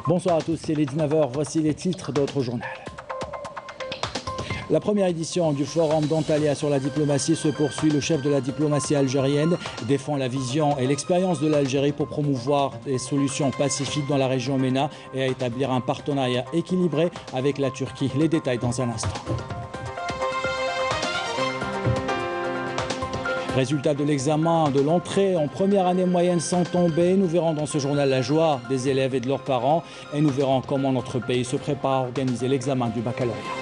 Bonsoir à tous, c'est les 19h, voici les titres d'autres journal. La première édition du forum d'Antalya sur la diplomatie se poursuit. Le chef de la diplomatie algérienne défend la vision et l'expérience de l'Algérie pour promouvoir des solutions pacifiques dans la région MENA et à établir un partenariat équilibré avec la Turquie. Les détails dans un instant. Résultat de l'examen de l'entrée en première année moyenne sans tomber. Nous verrons dans ce journal la joie des élèves et de leurs parents et nous verrons comment notre pays se prépare à organiser l'examen du baccalauréat.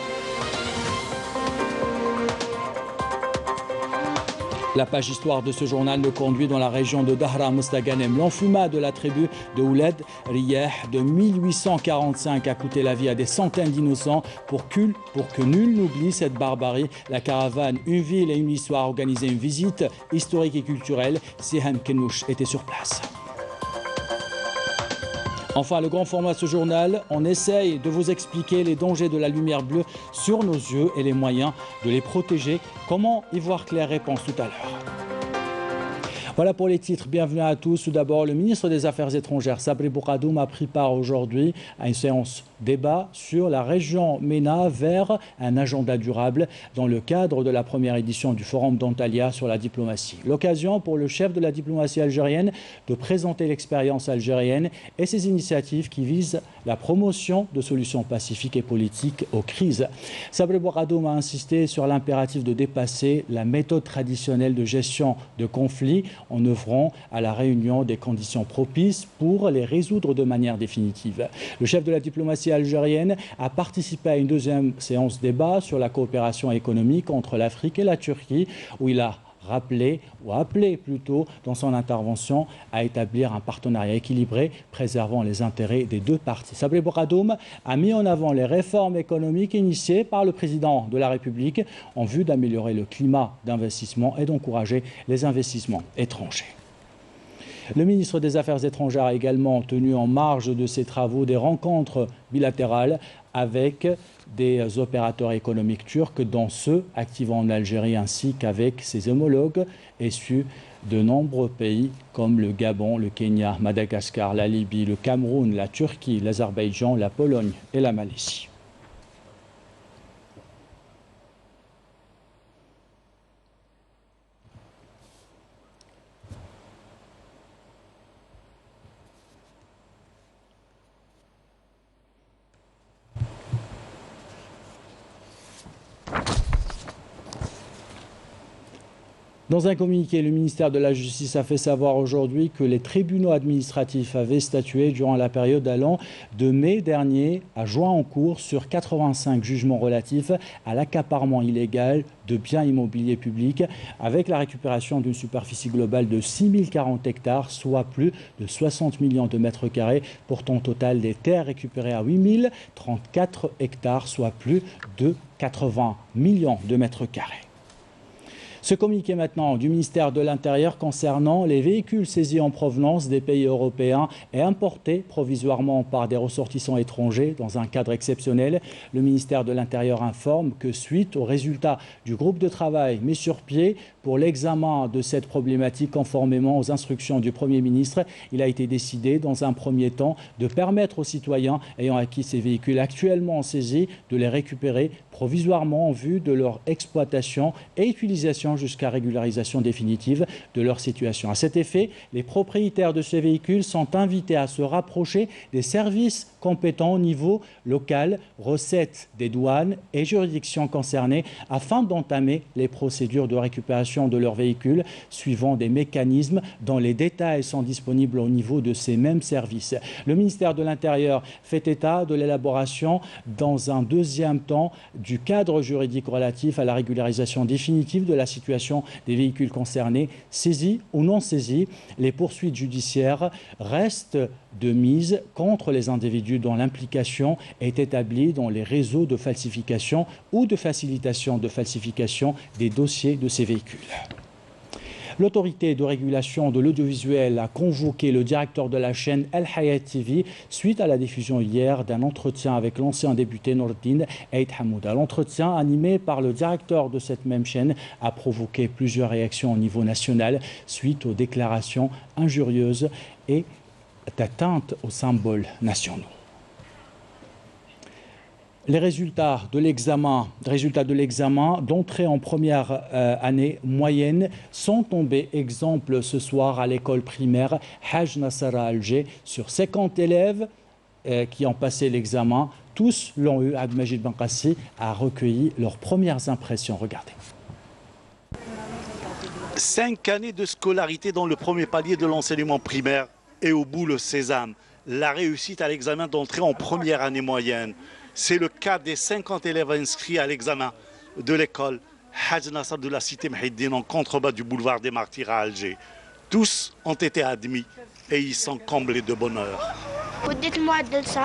La page histoire de ce journal nous conduit dans la région de Dahra Mostaganem. L'enfumade de la tribu de Ouled Riyah de 1845 a coûté la vie à des centaines d'innocents. Pour que nul n'oublie cette barbarie, la caravane Une ville et une histoire a organisé une visite historique et culturelle. Sihan Kenouch était sur place. Enfin, le grand format de ce journal, on essaye de vous expliquer les dangers de la lumière bleue sur nos yeux et les moyens de les protéger. Comment y voir clair? Réponse tout à l'heure. Voilà pour les titres. Bienvenue à tous. Tout d'abord, le ministre des Affaires étrangères, Sabri Bourgadoum, a pris part aujourd'hui à une séance débat sur la région MENA vers un agenda durable dans le cadre de la première édition du Forum d'Antalya sur la diplomatie. L'occasion pour le chef de la diplomatie algérienne de présenter l'expérience algérienne et ses initiatives qui visent la promotion de solutions pacifiques et politiques aux crises. Sabri Bourgadoum a insisté sur l'impératif de dépasser la méthode traditionnelle de gestion de conflits en œuvrant à la réunion des conditions propices pour les résoudre de manière définitive. Le chef de la diplomatie algérienne a participé à une deuxième séance débat sur la coopération économique entre l'Afrique et la Turquie, où il a appelé plutôt dans son intervention à établir un partenariat équilibré préservant les intérêts des deux parties. Sabri Bourgadoum a mis en avant les réformes économiques initiées par le président de la République en vue d'améliorer le climat d'investissement et d'encourager les investissements étrangers. Le ministre des Affaires étrangères a également tenu en marge de ses travaux des rencontres bilatérales avec des opérateurs économiques turcs, dont ceux activant en Algérie, ainsi qu'avec ses homologues issus de nombreux pays comme le Gabon, le Kenya, Madagascar, la Libye, le Cameroun, la Turquie, l'Azerbaïdjan, la Pologne et la Malaisie. Dans un communiqué, le ministère de la Justice a fait savoir aujourd'hui que les tribunaux administratifs avaient statué durant la période allant de mai dernier à juin en cours sur 85 jugements relatifs à l'accaparement illégal de biens immobiliers publics avec la récupération d'une superficie globale de 6040 hectares, soit plus de 60 millions de mètres carrés, portant au total des terres récupérées à 8034 hectares, soit plus de 80 millions de mètres carrés. Ce communiqué maintenant du ministère de l'Intérieur concernant les véhicules saisis en provenance des pays européens et importés provisoirement par des ressortissants étrangers dans un cadre exceptionnel. Le ministère de l'Intérieur informe que suite aux résultats du groupe de travail mis sur pied pour l'examen de cette problématique conformément aux instructions du Premier ministre, il a été décidé dans un premier temps de permettre aux citoyens ayant acquis ces véhicules actuellement saisis de les récupérer provisoirement en vue de leur exploitation et utilisation jusqu'à régularisation définitive de leur situation. À cet effet, les propriétaires de ces véhicules sont invités à se rapprocher des services compétents au niveau local, recettes des douanes et juridictions concernées afin d'entamer les procédures de récupération de leurs véhicules suivant des mécanismes dont les détails sont disponibles au niveau de ces mêmes services. Le ministère de l'Intérieur fait état de l'élaboration dans un deuxième temps du cadre juridique relatif à la régularisation définitive de la situation des véhicules concernés, saisis ou non saisis. Les poursuites judiciaires restent de mise contre les individus dont l'implication est établie dans les réseaux de falsification ou de facilitation de falsification des dossiers de ces véhicules. L'autorité de régulation de l'audiovisuel a convoqué le directeur de la chaîne El Hayat TV suite à la diffusion hier d'un entretien avec l'ancien député Nourdine Eid Hamouda. L'entretien animé par le directeur de cette même chaîne a provoqué plusieurs réactions au niveau national suite aux déclarations injurieuses et d'atteinte aux symboles nationaux. Les résultats de l'examen d'entrée en première année moyenne sont tombés. Exemple ce soir à l'école primaire Haj Nassara Alger. Sur 50 élèves qui ont passé l'examen, tous l'ont eu. Abdelmajid Benkassi a recueilli leurs premières impressions. Regardez. 5 années de scolarité dans le premier palier de l'enseignement primaire et au bout le sésame. La réussite à l'examen d'entrée en première année moyenne. C'est le cas des 50 élèves inscrits à l'examen de l'école Haj Nassar de la cité Mhiddine en contrebas du boulevard des Martyrs à Alger. Tous ont été admis et ils sont comblés de bonheur. وديت المعدل 9.10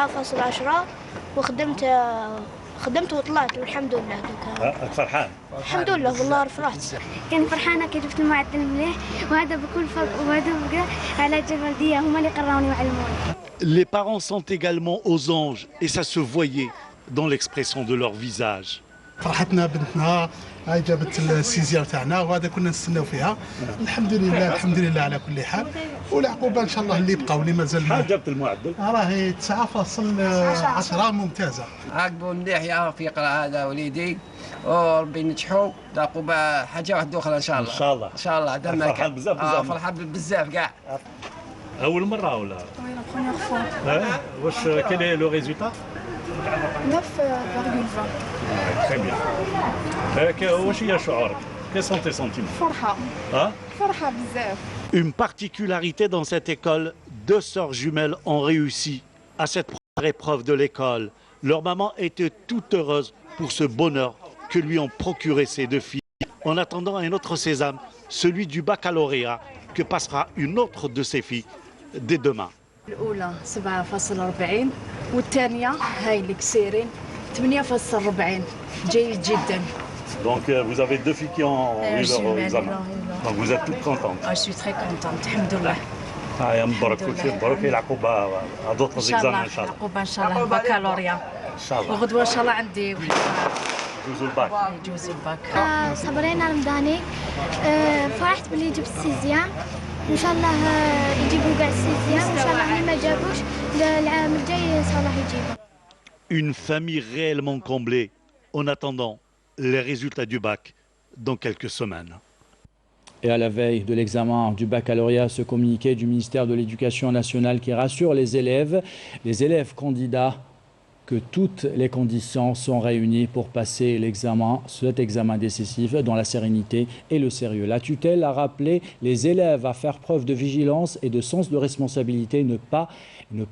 خدمت وطلعت والحمد لله دوكا. فرحان؟ الحمد لله والله رفعت. كان فرحانه كي جبت المعدل مليح وهذا بكل فضل وهذا بقى على الجبرديه هما اللي قراوني وعلموني. Les parents sont également aux anges et ça se voyait dans l'expression de leur visage. فرحتنا بنتنا هاي جابت السيزيام تاعنا وهذا كنا نستناو فيها. الحمد لله على كل حال والعقوبه ان شاء الله اللي بقاو اللي مازال. شحال جابت المعدل؟ راهي 9.10 ممتازه. عاقبوا مليح يعرف يقرا هذا وليدي وربي ينجحوا العقوبه حاجه واحده اخرى ان شاء الله. ان شاء الله فرحان بزاف فرحان بزاف كاع. أول مرة ولا؟ Oui, la première fois. واش quel est le résultat? 9,20. Très bien. واش هي شعورك؟ Quels sont tes sentiments? فرحة. فرحة بزاف. Une particularité dans cette école, 2 sœurs jumelles ont réussi à cette première épreuve de l'école. Leur maman était toute heureuse pour ce bonheur que lui ont procuré ces 2 filles. En attendant un autre sésame, celui du baccalauréat, que passera une autre de ses filles dès demain. الأولى 7.40 والثانية هاي اللي كسيرين 8.40 جيد جدا. Donc vous avez 2 filles qui ont eu leur examen. Donc vous êtes toutes contentes. Je suis très contente الحمد لله. مبروك كل شيء مبروك العقوبة à d'autres examens إن شاء الله. العقوبة إن شاء الله بكالوريا. إن شاء الله. وغدوة إن شاء الله عندي جوز الباك. جوز الباك. صبرينا رمضاني فرحت باللي جبت السيزيام ان شاء الله يجيبوا كاع السيزيام ان شاء الله اللي ما جابوش العام الجاي ان شاء الله يجيبوا. Une famille réellement comblée en attendant les résultats du bac dans quelques semaines. Et à la veille de l'examen du baccalauréat, ce communiqué du ministère de l'Éducation nationale qui rassure les élèves candidats que toutes les conditions sont réunies pour passer l'examen, cet examen décisif dans la sérénité et le sérieux. La tutelle a rappelé les élèves à faire preuve de vigilance et de sens de responsabilité, ne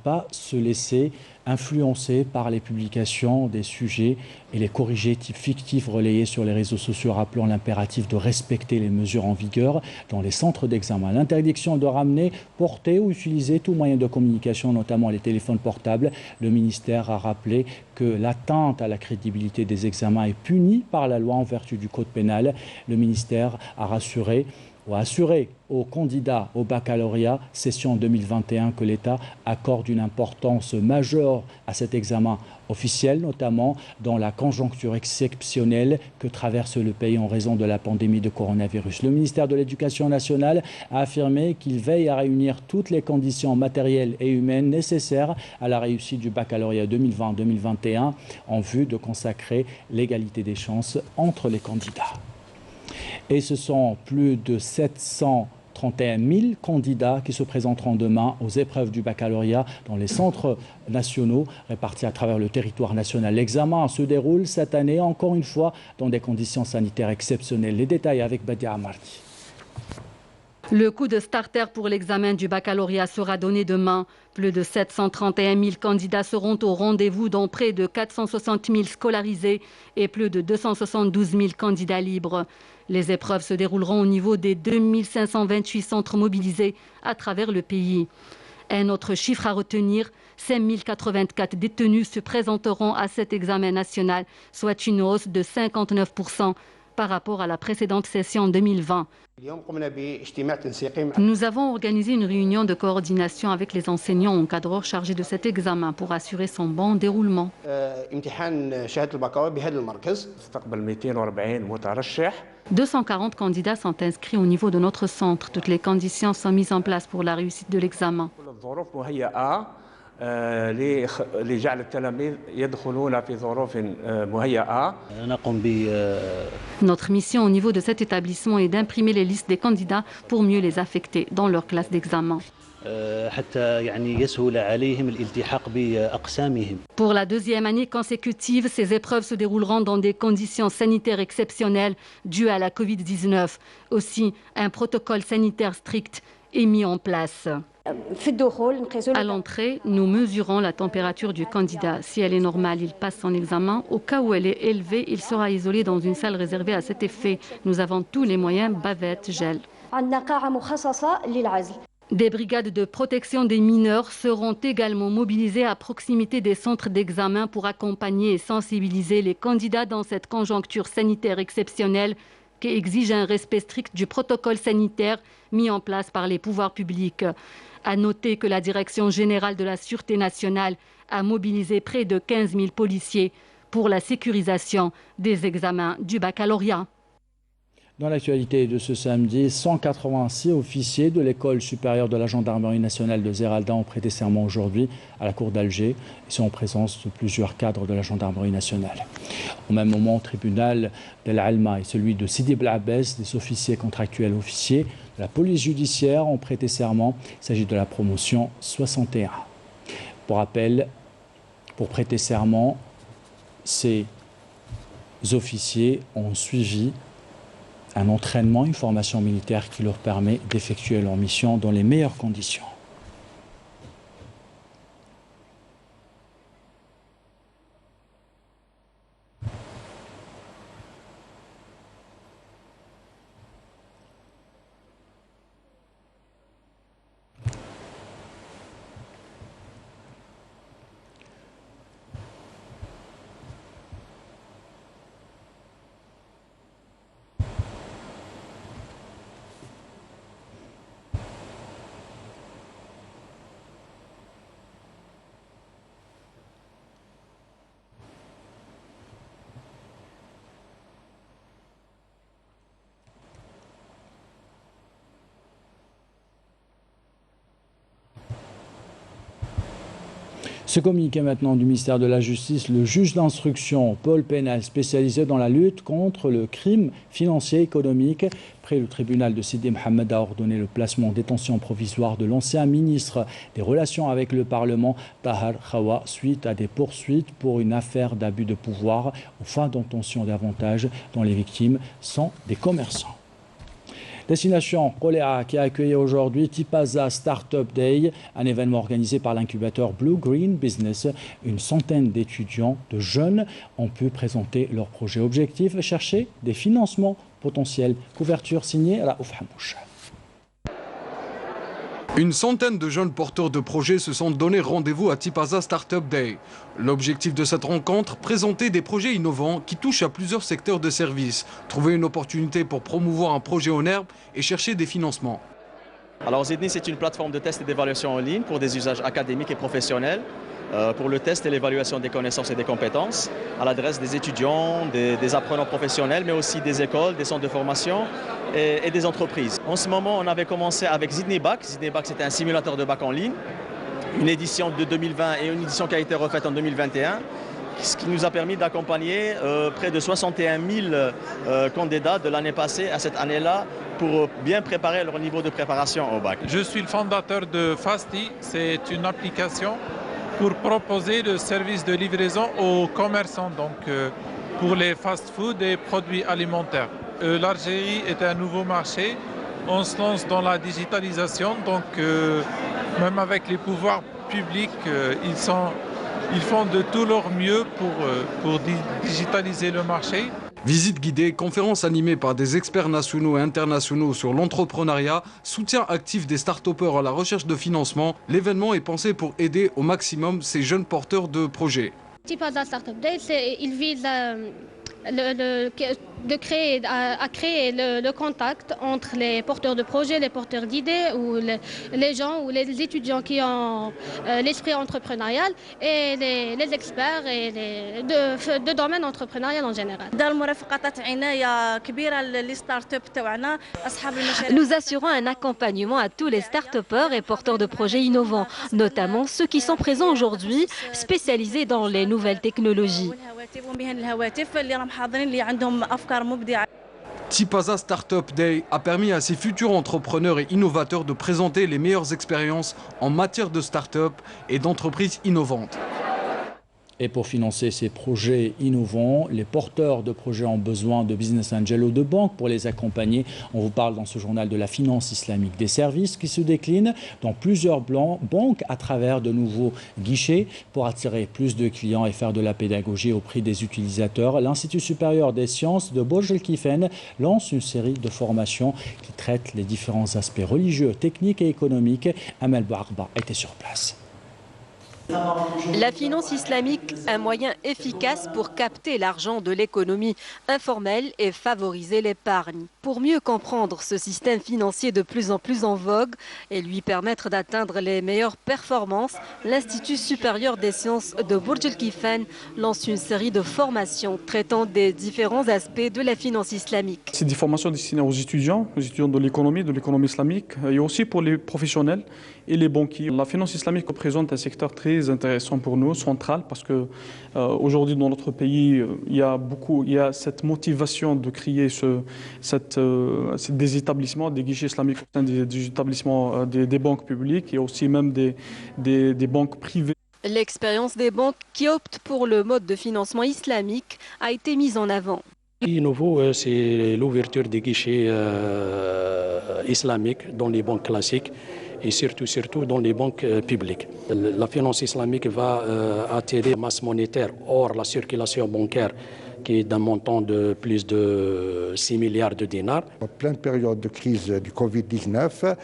pas se laisser influencer par les publications des sujets et les corrigés fictifs relayés sur les réseaux sociaux, rappelant l'impératif de respecter les mesures en vigueur dans les centres d'examen. L'interdiction de ramener, porter ou utiliser tout moyen de communication, notamment les téléphones portables. Le ministère a rappelé que l'atteinte à la crédibilité des examens est punie par la loi en vertu du code pénal. Le ministère a assuré aux candidats au baccalauréat session 2021 que l'État accorde une importance majeure à cet examen officiel, notamment dans la conjoncture exceptionnelle que traverse le pays en raison de la pandémie de coronavirus. Le ministère de l'Éducation nationale a affirmé qu'il veille à réunir toutes les conditions matérielles et humaines nécessaires à la réussite du baccalauréat 2020-2021 en vue de consacrer l'égalité des chances entre les candidats. Et ce sont plus de 731 000 candidats qui se présenteront demain aux épreuves du baccalauréat dans les centres nationaux répartis à travers le territoire national. L'examen se déroule cette année, encore une fois, dans des conditions sanitaires exceptionnelles. Les détails avec Badia Amardi. Le coup de starter pour l'examen du baccalauréat sera donné demain. Plus de 731 000 candidats seront au rendez-vous, dont près de 460 000 scolarisés et plus de 272 000 candidats libres. Les épreuves se dérouleront au niveau des 2528 centres mobilisés à travers le pays. Un autre chiffre à retenir, 5 084 détenus se présenteront à cet examen national, soit une hausse de 59% par rapport à la précédente session 2020. Nous avons organisé une réunion de coordination avec les enseignants encadreurs chargés de cet examen pour assurer son bon déroulement. 240 candidats sont inscrits au niveau de notre centre. Toutes les conditions sont mises en place pour la réussite de l'examen. لجعل التلاميذ يدخلون في ظروف مهيئة. Notre mission au niveau de cet établissement est d'imprimer les listes des candidats pour mieux les affecter dans leur classe d'examen. Pour la deuxième année consécutive, ces épreuves se dérouleront dans des conditions sanitaires exceptionnelles dues à la Covid-19. Aussi, un protocole sanitaire strict est mis en place. À l'entrée, nous mesurons la température du candidat. Si elle est normale, il passe son examen. Au cas où elle est élevée, il sera isolé dans une salle réservée à cet effet. Nous avons tous les moyens, bavettes, gel. Des brigades de protection des mineurs seront également mobilisées à proximité des centres d'examen pour accompagner et sensibiliser les candidats dans cette conjoncture sanitaire exceptionnelle qui exige un respect strict du protocole sanitaire mis en place par les pouvoirs publics. À noter que la Direction générale de la Sûreté nationale a mobilisé près de 15 000 policiers pour la sécurisation des examens du baccalauréat. Dans l'actualité de ce samedi, 186 officiers de l'école supérieure de la gendarmerie nationale de Zeralda ont prêté serment aujourd'hui à la cour d'Alger. Ils sont en présence de plusieurs cadres de la gendarmerie nationale. Au même moment, au tribunal d'El Alma et celui de Sidi Bel Abbès, des officiers contractuels officiers de la police judiciaire ont prêté serment. Il s'agit de la promotion 61. Pour rappel, pour prêter serment, ces officiers ont suivi un entraînement, une formation militaire qui leur permet d'effectuer leur mission dans les meilleures conditions. Ce communiqué maintenant du ministère de la Justice, le juge d'instruction Paul Pénal, spécialisé dans la lutte contre le crime financier et économique, près le tribunal de Sidi Mohamed a ordonné le placement en détention provisoire de l'ancien ministre des Relations avec le Parlement, Tahar Khawa, suite à des poursuites pour une affaire d'abus de pouvoir aux fins d'obtention d'avantages dont les victimes sont des commerçants. Destination Koléa qui a accueilli aujourd'hui Tipaza Startup Day, un événement organisé par l'incubateur Blue Green Business. Une centaine d'étudiants, de jeunes, ont pu présenter leurs projets. Objectif, chercher des financements potentiels. Couverture signée Raouf Hamouch. Une centaine de jeunes porteurs de projets se sont donné rendez-vous à Tipaza Startup Day. L'objectif de cette rencontre, présenter des projets innovants qui touchent à plusieurs secteurs de services, trouver une opportunité pour promouvoir un projet en herbe et chercher des financements. Alors Zidni, c'est une plateforme de test et d'évaluation en ligne pour des usages académiques et professionnels, pour le test et l'évaluation des connaissances et des compétences à l'adresse des étudiants, des apprenants professionnels, mais aussi des écoles, des centres de formation et des entreprises. En ce moment, on avait commencé avec Zidni Bac. Zidni Bac, c'était un simulateur de bac en ligne, une édition de 2020 et une édition qui a été refaite en 2021, ce qui nous a permis d'accompagner près de 61 000 candidats de l'année passée à cette année-là pour bien préparer leur niveau de préparation au bac. Je suis le fondateur de Fasti, c'est une application pour proposer le service de livraison aux commerçants, donc pour les fast-food et produits alimentaires. L'Algérie est un nouveau marché, on se lance dans la digitalisation, donc même avec les pouvoirs publics, ils font de tout leur mieux pour digitaliser le marché. Visite guidée, conférences animées par des experts nationaux et internationaux sur l'entrepreneuriat, soutien actif des start-upers à la recherche de financement. L'événement est pensé pour aider au maximum ces jeunes porteurs de projets. Tipaza Startup Day, il vise à créer le contact entre les porteurs de projets, les porteurs d'idées ou les gens ou les étudiants qui ont l'esprit entrepreneurial et les experts et de domaine entrepreneurial en général. Nous assurons un accompagnement à tous les start-upers et porteurs de projets innovants, notamment ceux qui sont présents aujourd'hui, spécialisés dans les nouvelles technologies. Tipaza Startup Day a permis à ces futurs entrepreneurs et innovateurs de présenter les meilleures expériences en matière de start-up et d'entreprises innovantes. Et pour financer ces projets innovants, les porteurs de projets ont besoin de business angels ou de banques pour les accompagner. On vous parle dans ce journal de la finance islamique, des services qui se déclinent dans plusieurs banques à travers de nouveaux guichets pour attirer plus de clients et faire de la pédagogie auprès des utilisateurs. L'Institut supérieur des sciences de Burj Al Kifen lance une série de formations qui traitent les différents aspects religieux, techniques et économiques. Amel Bouarba était sur place. La finance islamique, un moyen efficace pour capter l'argent de l'économie informelle et favoriser l'épargne. Pour mieux comprendre ce système financier de plus en plus en vogue et lui permettre d'atteindre les meilleures performances, l'Institut supérieur des sciences de Burj Al Kifen lance une série de formations traitant des différents aspects de la finance islamique. C'est des formations destinées aux étudiants de l'économie islamique et aussi pour les professionnels et les banquiers. La finance islamique représente un secteur très intéressant pour nous, central, parce que aujourd'hui dans notre pays, il y a cette motivation de créer des établissements, des guichets islamiques au sein des établissements des banques publiques et aussi même des banques privées. L'expérience des banques qui optent pour le mode de financement islamique a été mise en avant. Ce qui est nouveau, c'est l'ouverture des guichets islamiques dans les banques classiques et surtout dans les banques publiques. La finance islamique va attirer la masse monétaire hors la circulation bancaire qui est d'un montant de plus de 6 milliards de dinars. En pleine période de crise du Covid-19,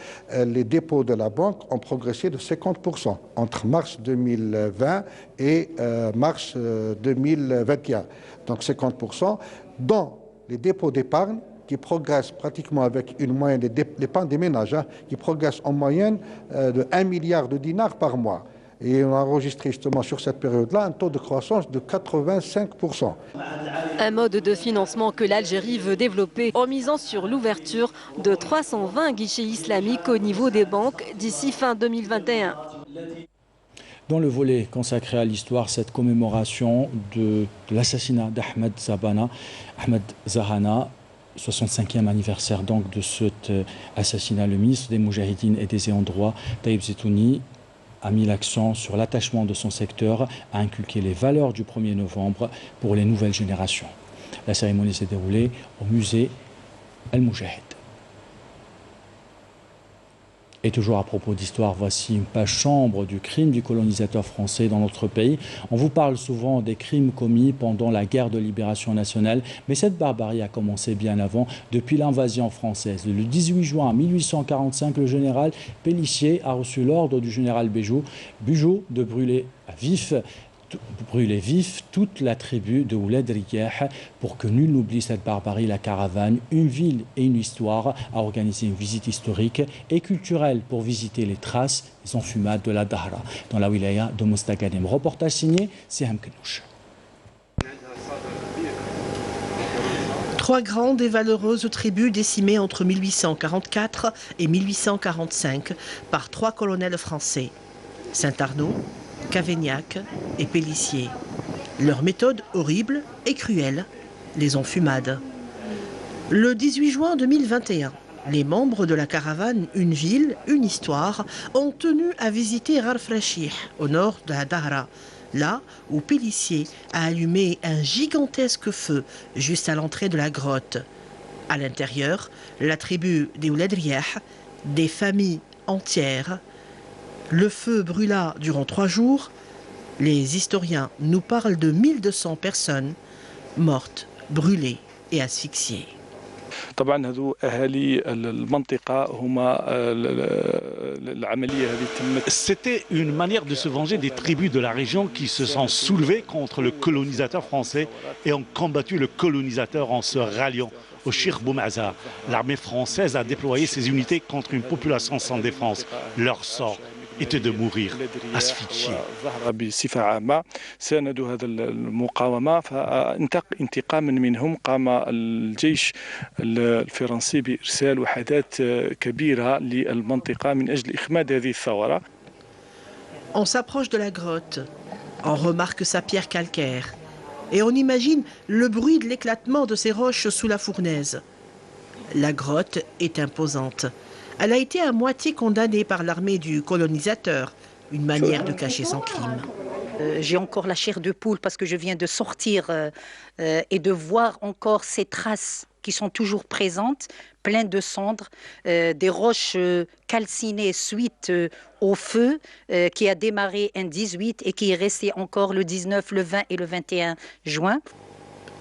les dépôts de la banque ont progressé de 50% entre mars 2020 et mars 2021. Donc 50% dans les dépôts d'épargne qui progressent pratiquement avec une moyenne d'épargne des ménages, qui progressent en moyenne de 1 milliard de dinars par mois. Et on a enregistré justement sur cette période-là un taux de croissance de 85%. Un mode de financement que l'Algérie veut développer en misant sur l'ouverture de 320 guichets islamiques au niveau des banques d'ici fin 2021. Dans le volet consacré à l'histoire, cette commémoration de l'assassinat d'Ahmed Zahana, 65e anniversaire donc de cet assassinat, le ministre des Moudjahidines et des ayants droit, Taïb Zetouni, a mis l'accent sur l'attachement de son secteur à inculquer les valeurs du 1er novembre pour les nouvelles générations. La cérémonie s'est déroulée au musée El Moujahid. Et toujours à propos d'histoire, voici une page sombre du crime du colonisateur français dans notre pays. On vous parle souvent des crimes commis pendant la guerre de libération nationale, mais cette barbarie a commencé bien avant, depuis l'invasion française. Le 18 juin 1845, le général Pélissier a reçu l'ordre du général Bugeaud de brûler vif toute la tribu de Ouled Riyah pour que nul n'oublie cette barbarie. La caravane, une ville et une histoire, a organisé une visite historique et culturelle pour visiter les traces des enfumades de la Dahra dans la wilaya de Mostaganem. Reportage signé Siham Kenouch. 3 grandes et valeureuses tribus décimées entre 1844 et 1845 par 3 colonels français, Saint-Arnaud, Cavaignac et Pélissier. Leur méthode horrible et cruelle, les enfumades. Le 18 juin 2021, les membres de la caravane Une ville, une histoire ont tenu à visiter Rarfrachih, au nord de la Dahra, là où Pélissier a allumé un gigantesque feu juste à l'entrée de la grotte. À l'intérieur, la tribu des Ouled Riyah, des familles entières. Le feu brûla durant 3 jours. Les historiens nous parlent de 1200 personnes mortes, brûlées et asphyxiées. طبعا هذو اهالي المنطقه هما العمليه هذه تمت. C'était une manière de se venger des tribus de la région qui se sont soulevées contre le colonisateur français et ont combattu le colonisateur en se ralliant au Cheikh Boumazar. L'armée française a déployé ses unités contre une population sans défense. Leur sort était de mourir asphyxiés. بصفة عامة ساندوا هذا المقاومة فانتقاما منهم قام الجيش الفرنسي بإرسال وحدات كبيرة للمنطقة من أجل إخماد هذه الثورة. On s'approche de la grotte, on remarque sa pierre calcaire et on imagine le bruit de l'éclatement de ces roches sous la fournaise. La grotte est imposante. Elle a été à moitié condamnée par l'armée du colonisateur, une manière de cacher son crime. J'ai encore la chair de poule parce que je viens de sortir et de voir encore ces traces qui sont toujours présentes, pleines de cendres, des roches calcinées suite au feu qui a démarré un 18 et qui est resté encore le 19, le 20 et le 21 juin.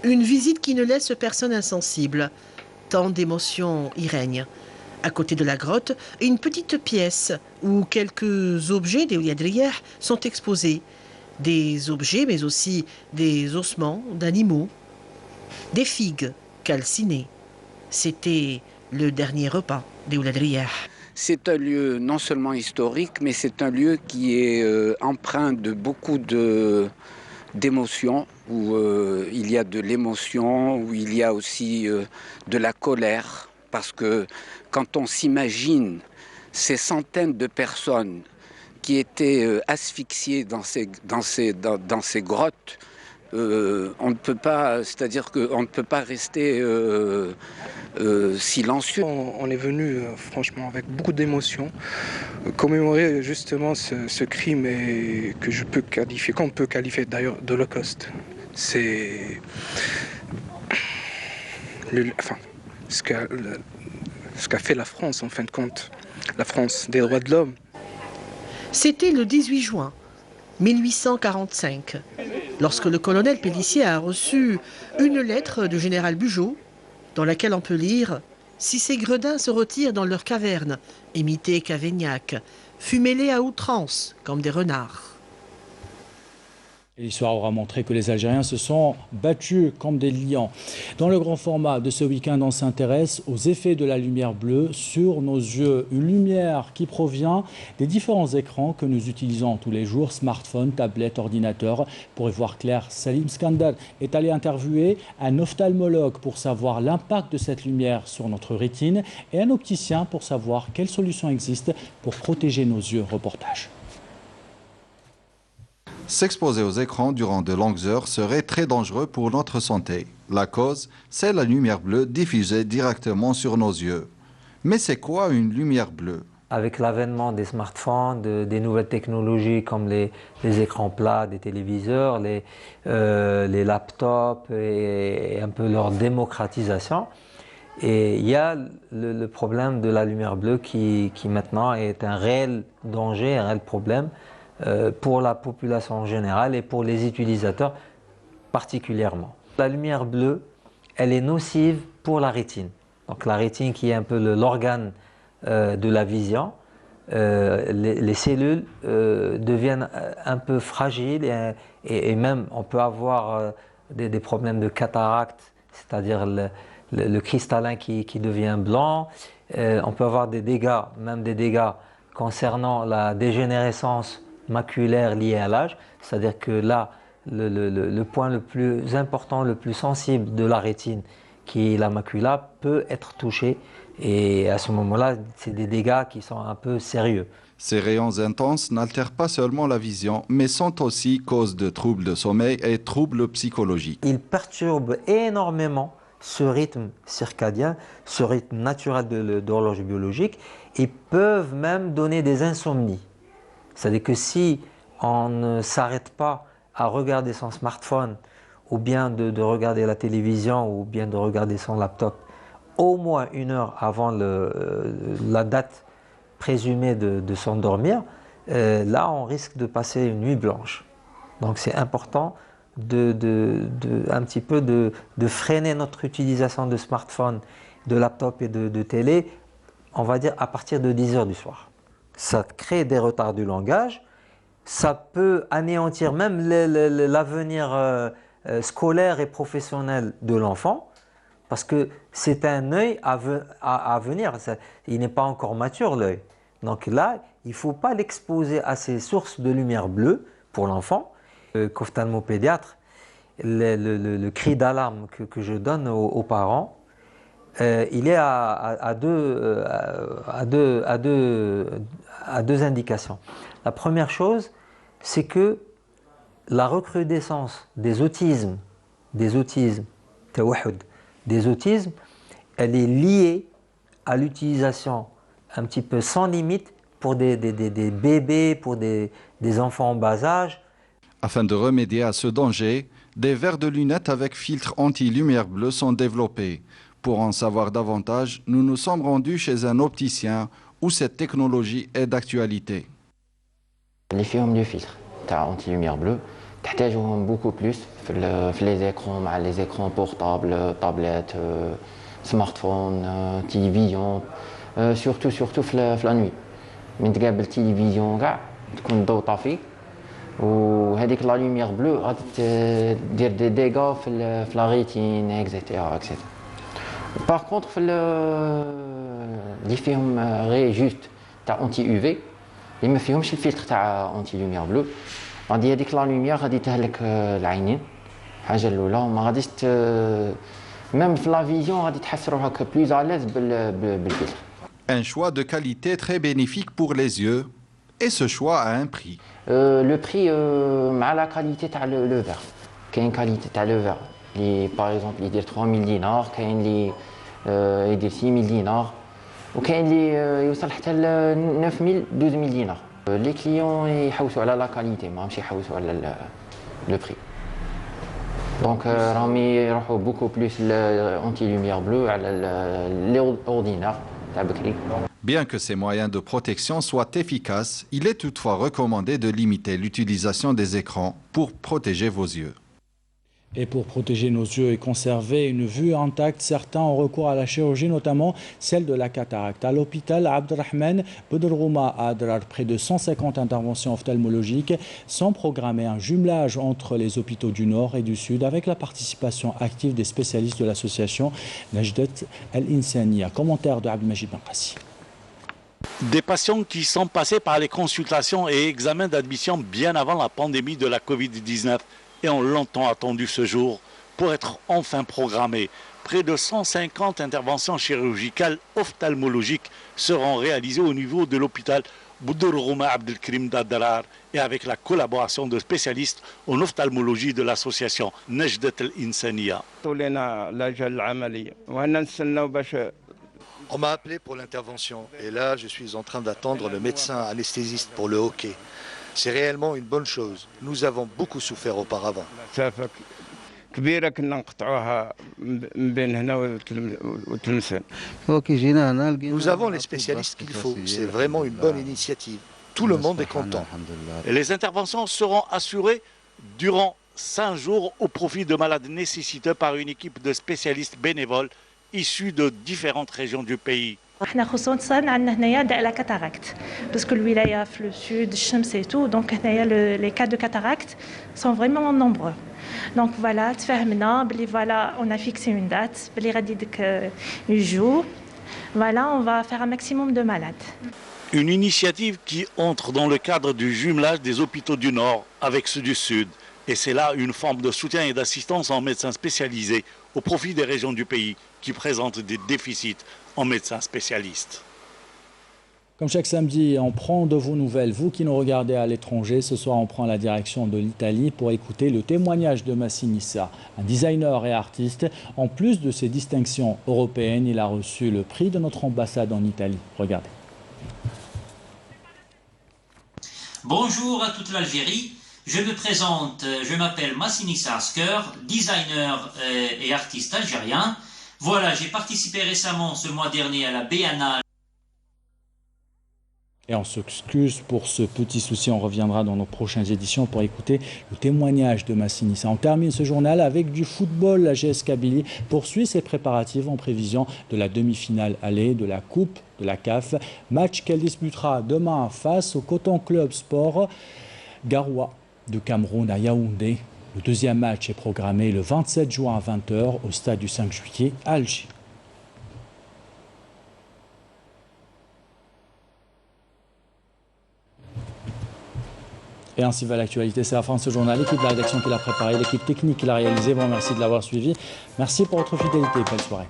Une visite qui ne laisse personne insensible. Tant d'émotions y règnent. À côté de la grotte, une petite pièce où quelques objets des Ouliadriyah sont exposés. Des objets, mais aussi des ossements d'animaux. Des figues calcinées. C'était le dernier repas des Ouliadriyah. C'est un lieu non seulement historique, mais c'est un lieu qui est empreint de beaucoup d'émotions, où il y a de l'émotion, où il y a aussi de la colère. Parce que quand on s'imagine ces centaines de personnes qui étaient asphyxiées dans ces grottes, on ne peut pas, c'est-à-dire qu'on ne peut pas rester silencieux. On est venu franchement avec beaucoup d'émotion commémorer justement ce crime et que je peux qualifier, qu'on peut qualifier d'ailleurs d'Holocauste. C'est ce qu'a fait la France en fin de compte, la France des droits de l'homme. C'était le 18 juin 1845, lorsque le colonel Pélissier a reçu une lettre du général Bugeaud, dans laquelle on peut lire « Si ces gredins se retirent dans leurs cavernes, imités Cavaignac, fumez-les à outrance, comme des renards ». L'histoire aura montré que les Algériens se sont battus comme des lions. Dans le grand format de ce week-end, on s'intéresse aux effets de la lumière bleue sur nos yeux. Une lumière qui provient des différents écrans que nous utilisons tous les jours, smartphones, tablettes, ordinateurs. Pour y voir clair, Salim Skandar est allé interviewer un ophtalmologue pour savoir l'impact de cette lumière sur notre rétine et un opticien pour savoir quelles solutions existent pour protéger nos yeux. Reportage. S'exposer aux écrans durant de longues heures serait très dangereux pour notre santé. La cause, c'est la lumière bleue diffusée directement sur nos yeux. Mais c'est quoi une lumière bleue? Avec l'avènement des smartphones, des nouvelles technologies comme les écrans plats des téléviseurs, les laptops et un peu leur démocratisation, et il y a le problème de la lumière bleue qui maintenant est un réel danger, un réel problème pour la population en général et pour les utilisateurs particulièrement. La lumière bleue, elle est nocive pour la rétine. Donc la rétine qui est un peu l'organe de la vision, les cellules deviennent un peu fragiles et même on peut avoir des problèmes de cataracte, c'est-à-dire le cristallin qui devient blanc. On peut avoir des dégâts, même des dégâts concernant la dégénérescence maculaire liée à l'âge, c'est-à-dire que là, le point le plus important, le plus sensible de la rétine, qui est la macula, peut être touché et à ce moment-là, c'est des dégâts qui sont un peu sérieux. Ces rayons intenses n'altèrent pas seulement la vision, mais sont aussi cause de troubles de sommeil et troubles psychologiques. Ils perturbent énormément ce rythme circadien, ce rythme naturel de l'horloge biologique, et peuvent même donner des insomnies. C'est-à-dire que si on ne s'arrête pas à regarder son smartphone, ou bien de regarder la télévision, ou bien de regarder son laptop, au moins 1 heure avant la date présumée de s'endormir, là on risque de passer une nuit blanche. Donc c'est important un petit peu de freiner notre utilisation de smartphone de laptop et de télé, on va dire à partir de 10 h du soir. Ça crée des retards du langage, ça peut anéantir même l'avenir scolaire et professionnel de l'enfant, parce que c'est un œil à venir, il n'est pas encore mature l'œil. Donc là, il ne faut pas l'exposer à ces sources de lumière bleue pour l'enfant. Qu'ophtalmopédiatre, le cri d'alarme que je donne aux parents, il est à deux indications. La première chose, c'est que la recrudescence des autismes, elle est liée à l'utilisation un petit peu sans limite pour des bébés, pour des enfants en bas âge. Afin de remédier à ce danger, des verres de lunettes avec filtre anti-lumière bleue sont développés. Pour en savoir davantage, nous nous sommes rendus chez un opticien où cette technologie est d'actualité. Les فيهم le filtre anti-lumière bleue, تحتاجهم beaucoup plus في les écrans, les écrans portables, tablettes, smartphones, télévision, surtout في la nuit. من تقابل التلفزيون كاع تكون الضوء طافي وهذيك لا lumière bleue غادي دير دي ديغا في la rétine, etc. Par contre, les films juste anti UV, les ما فيهمش الفلتر تاع anti lumière bleue. غادي هذيك لا lumière غادي تهلك العينين. الحاجه الاولى ما غاديش même في la vision غادي تحس روحك plus à l'aise بالفلتر. Un choix de qualité très bénéfique pour les yeux, et ce choix a un prix. Le prix مع la qualité تاع le verre. كاين qualité تاع le verre. Par exemple, il y a 3000 dinars, il y a 6000 dinars, ou il y a 9000, 12000 dinars. Les clients ils حوسوا على la qualité, ماشي يحوسوا على le prix. Donc, راهم يروحوا beaucoup plus l'anti-lumière bleue على l'ordinaire تاع بكري. Bien que ces moyens de protection soient efficaces, il est toutefois recommandé de limiter l'utilisation des écrans pour protéger vos yeux. Et pour protéger nos yeux et conserver une vue intacte, certains ont recours à la chirurgie, notamment celle de la cataracte. À l'hôpital Abdelrahman Bedrouma à Adrar, près de 150 interventions ophtalmologiques sont programmées, un jumelage entre les hôpitaux du Nord et du Sud avec la participation active des spécialistes de l'association Najdat Al-Insaniya. Commentaire de Abdelmajid Benqassi. Des patients qui sont passés par les consultations et examens d'admission bien avant la pandémie de la Covid-19 et ont longtemps attendu ce jour pour être enfin programmés. Près de 150 interventions chirurgicales ophtalmologiques seront réalisées au niveau de l'hôpital Bedrouma Abdelkrim d'Adrar et avec la collaboration de spécialistes en ophtalmologie de l'association Najdat Al-Insaniya. On m'a appelé pour l'intervention et là je suis en train d'attendre le médecin anesthésiste pour le hockey. C'est réellement une bonne chose. Nous avons beaucoup souffert auparavant. Nous avons les spécialistes qu'il faut. C'est vraiment une bonne initiative. Tout le monde est content. Et les interventions seront assurées durant 5 jours au profit de malades nécessiteux par une équipe de spécialistes bénévoles issus de différentes régions du pays. احنا خصوصا عندنا هنايا لا كاتاراكت باسكو الولايه في لو سود الشمس اي تو دونك هنايا لي كا دو كاتاراكت سون فريمون نومبرو دونك فوالا تفاهمنا بلي فوالا اون ا فيكسي اون دات بلي غادي ديك اون جور فوالا اون فا فير ان ماكسيموم دو مالاد. Une initiative qui entre dans le cadre du jumelage des hôpitaux du Nord avec ceux du Sud. Et c'est là une forme de soutien et d'assistance en médecins spécialisés au profit des régions du pays qui présentent des déficits en médecins spécialistes. Comme chaque samedi, on prend de vos nouvelles. Vous qui nous regardez à l'étranger, ce soir on prend la direction de l'Italie pour écouter le témoignage de Massinissa, un designer et artiste. En plus de ses distinctions européennes, il a reçu le prix de notre ambassade en Italie. Regardez. Bonjour à toute l'Algérie. Je me présente, je m'appelle Massinissa Asker, designer et artiste algérien. Voilà, j'ai participé récemment ce mois dernier à la Biennale. Et on s'excuse pour ce petit souci, on reviendra dans nos prochaines éditions pour écouter le témoignage de Massinissa. On termine ce journal avec du football. La GS Kabylie poursuit ses préparatifs en prévision de la demi-finale aller de la Coupe de la CAF. Match qu'elle disputera demain face au Coton Club Sport Garoua de Cameroun à Yaoundé. Le deuxième match est programmé le 27 juin à 20h au stade du 5 juillet à Alger. Et ainsi va l'actualité. C'est la fin de ce journal. L'équipe de la rédaction qui l'a préparé, l'équipe technique qui l'a réalisé. Bon, merci de l'avoir suivi. Merci pour votre fidélité. Belle soirée.